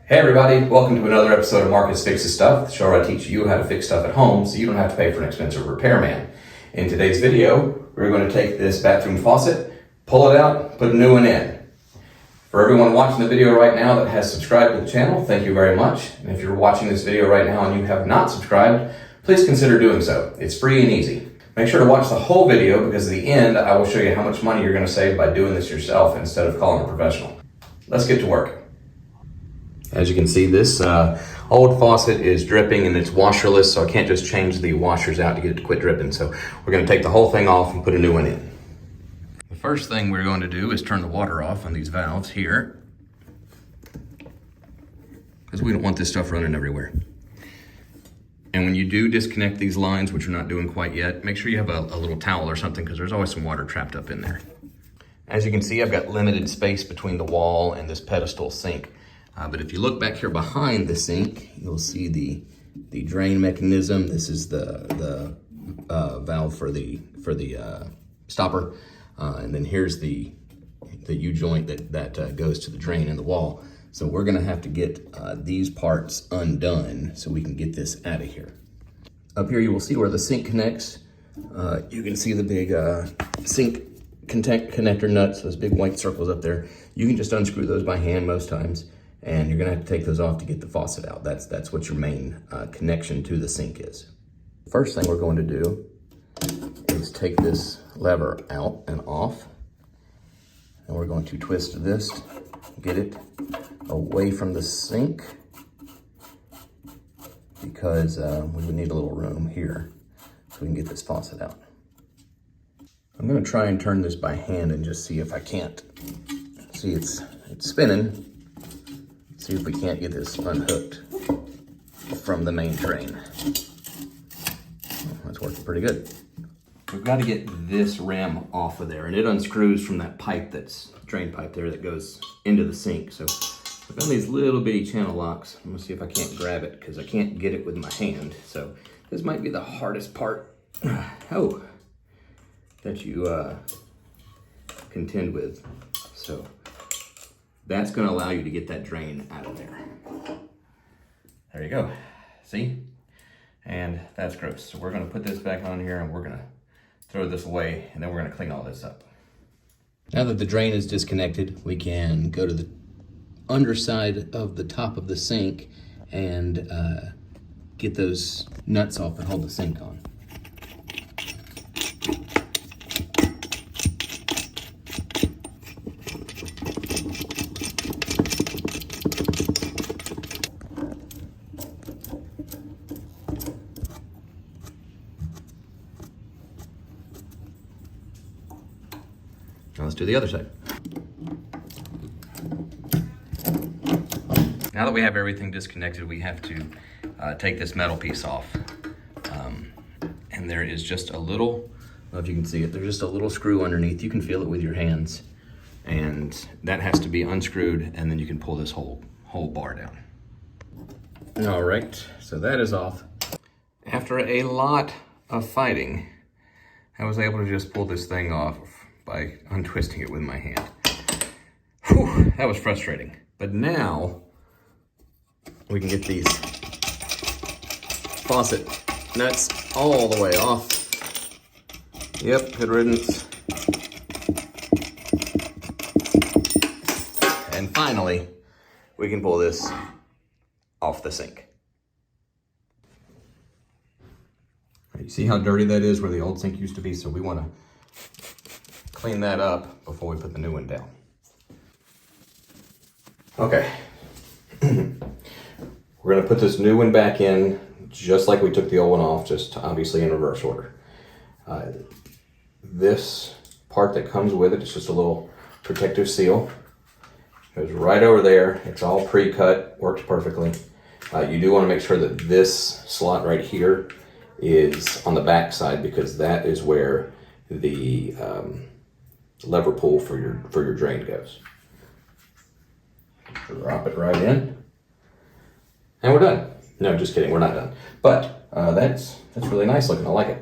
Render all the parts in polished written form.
Hey everybody, welcome to another episode of Marcus Fixes Stuff, the show where I teach you how to fix stuff at home so you don't have to pay for an expensive repairman. In today's video, we're going to take this bathroom faucet, pull it out, put a new one in. For everyone watching the video right now that has subscribed to the channel, thank you very much. And if you're watching this video right now and you have not subscribed, please consider doing so. It's free and easy. Make sure to watch the whole video because at the end, I will show you how much money you're going to save by doing this yourself instead of calling a professional. Let's get to work. As you can see, this old faucet is dripping and it's washerless, so I can't just change the washers out to get it to quit dripping. So we're going to take the whole thing off and put a new one in. The first thing we're going to do is turn the water off on these valves here, because we don't want this stuff running everywhere. And when you do disconnect these lines, which you're not doing quite yet, make sure you have a little towel or something because there's always some water trapped up in there. As you can see, I've got limited space between the wall and this pedestal sink. But if you look back here behind the sink, you'll see the drain mechanism. This is the valve for the stopper, and then here's the U-joint that goes to the drain in the wall. So we're gonna have to get these parts undone so we can get this out of here. Up here you will see where the sink connects. You can see the big sink connector nuts, those big white circles up there. You can just unscrew those by hand most times. And you're gonna have to take those off to get the faucet out. That's what your main connection to the sink is. First thing we're going to do is take this lever out and off. And we're going to twist this, get it away from the sink because we would need a little room here so we can get this faucet out. I'm gonna try and turn this by hand and just see if I can't. See, it's spinning. See if we can't get this unhooked from the main drain. Well, that's working pretty good. We've got to get this ram off of there, and it unscrews from that pipe that's drain pipe there that goes into the sink. So I've got these little bitty channel locks. I'm gonna see if I can't grab it because I can't get it with my hand. So this might be the hardest part that you contend with. So that's going to allow you to get that drain out of there. There you go. See? And that's gross. So we're going to put this back on here and we're going to throw this away and then we're going to clean all this up. Now that the drain is disconnected, we can go to the underside of the top of the sink and get those nuts off and hold the sink on. Now let's do the other side. Now that we have everything disconnected, we have to take this metal piece off. And there is just a little, I don't know if you can see it, there's just a little screw underneath. You can feel it with your hands. And that has to be unscrewed, and then you can pull this whole bar down. All right, so that is off. After a lot of fighting, I was able to just pull this thing off by untwisting it with my hand. Whew, that was frustrating. But now we can get these faucet nuts all the way off. Yep, good riddance. And finally, we can pull this off the sink. You see how dirty that is where the old sink used to be? So we want to clean that up before we put the new one down. Okay. We're going to put this new one back in just like we took the old one off, just obviously in reverse order. This part that comes with it is just a little protective seal. It goes right over there. It's all pre-cut, works perfectly. You do want to make sure that this slot right here is on the back side because that is where the lever pull for your drain goes. Drop it right in, and we're done. No, just kidding, we're not done. But that's really nice looking. I like it.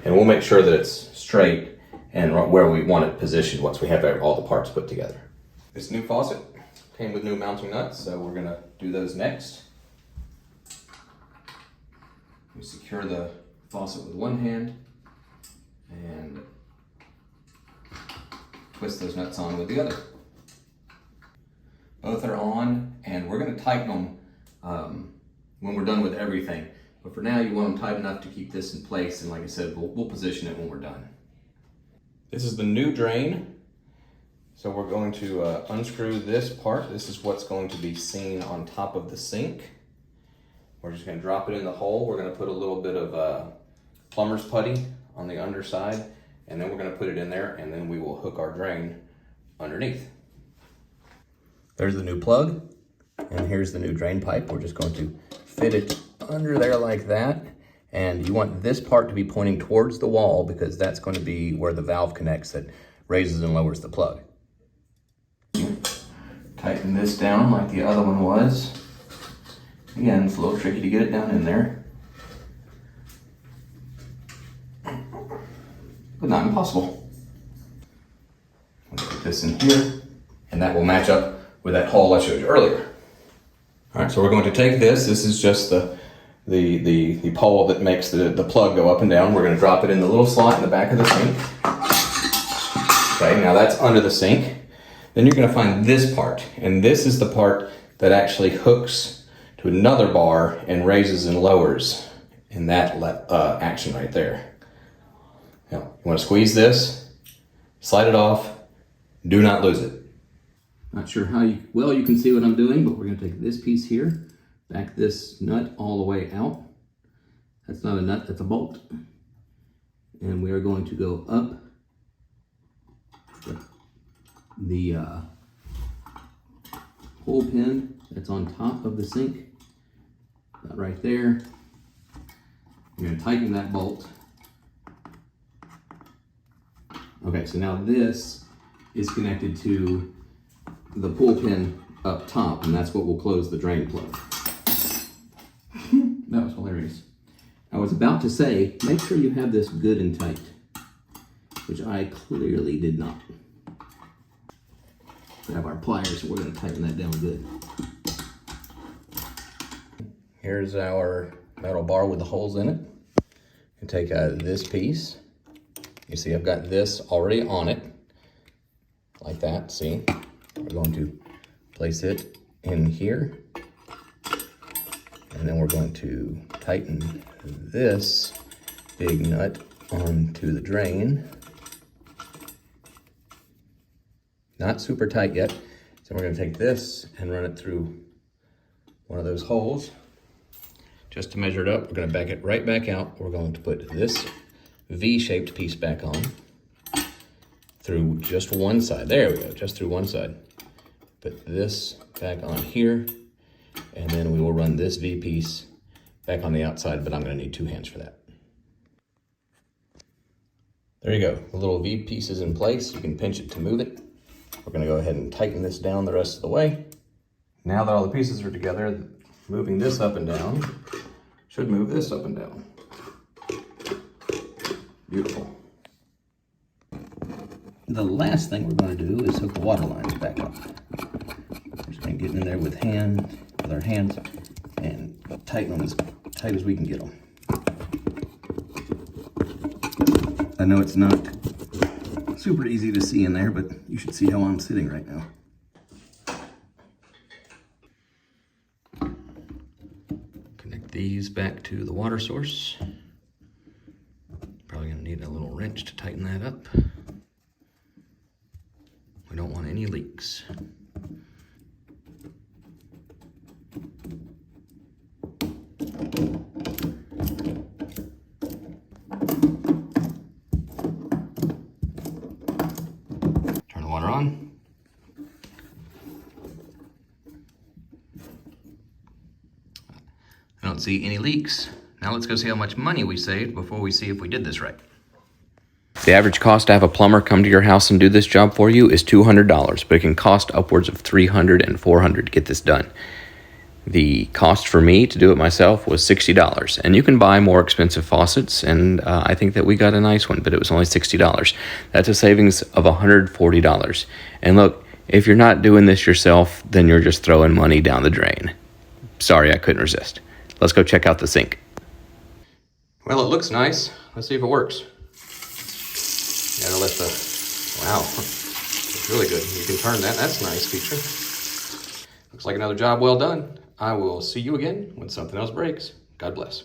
And we'll make sure that it's straight and where we want it positioned once we have all the parts put together. This new faucet came with new mounting nuts, so we're gonna do those next. We secure the faucet with one hand and twist those nuts on with the other. Both are on, and we're gonna tighten them when we're done with everything. But for now, you want them tight enough to keep this in place, and like I said, we'll position it when we're done. This is the new drain. So we're going to unscrew this part. This is what's going to be seen on top of the sink. We're just gonna drop it in the hole. We're gonna put a little bit of plumber's putty on the underside, and then we're gonna put it in there, and then we will hook our drain underneath. There's the new plug, and here's the new drain pipe. We're just going to fit it under there like that. And you want this part to be pointing towards the wall because that's going to be where the valve connects that raises and lowers the plug. Tighten this down like the other one was. Again, it's a little tricky to get it down in there, but not impossible. I'll put this in here, and that will match up with that hole I showed you earlier. All right, so we're going to take this. This is just the pole that makes the plug go up and down. We're going to drop it in the little slot in the back of the sink. Okay, now that's under the sink. Then you're going to find this part, and this is the part that actually hooks to another bar and raises and lowers in that action right there. Now, you want to squeeze this, slide it off, do not lose it. Not sure how well you can see what I'm doing, but we're going to take this piece here, back this nut all the way out. That's not a nut, that's a bolt. And we are going to go up the pull pin that's on top of the sink. That right there. You're going to tighten that bolt. Okay, so now this is connected to the pull pin up top, and that's what will close the drain plug. That was hilarious. I was about to say, make sure you have this good and tight, which I clearly did not. We have our pliers, so we're going to tighten that down good. Here's our metal bar with the holes in it. And take this piece. You see I've got this already on it, like that, see? We're going to place it in here. And then we're going to tighten this big nut onto the drain. Not super tight yet. So we're going to take this and run it through one of those holes. Just to measure it up, we're going to back it right back out. We're going to put this V-shaped piece back on through just one side. There we go, just through one side. Put this back on here, and then we will run this V piece back on the outside, but I'm going to need two hands for that. There you go, the little V piece is in place. You can pinch it to move it. We're going to go ahead and tighten this down the rest of the way. Now that all the pieces are together, moving this up and down should move this up and down. Beautiful. The last thing we're going to do is hook the water lines back up. We're just going to get in there with our hands and tighten them as tight as we can get them. I know it's not super easy to see in there, but you should see how I'm sitting right now. Connect these back to the water source. Probably gonna need a little wrench to tighten that up. We don't want any leaks. Turn the water on. I don't see any leaks. Now let's go see how much money we saved before we see if we did this right. The average cost to have a plumber come to your house and do this job for you is $200, but it can cost upwards of $300 and $400 to get this done. The cost for me to do it myself was $60, and you can buy more expensive faucets, and I think that we got a nice one, but it was only $60. That's a savings of $140. And look, If you're not doing this yourself, then you're just throwing money down the drain. Sorry, I couldn't resist. Let's go check out the sink. Well, it looks nice. Let's see if it works. Gotta let the, wow, it's really good. You can turn that, that's a nice feature. Looks like another job well done. I will see you again when something else breaks. God bless.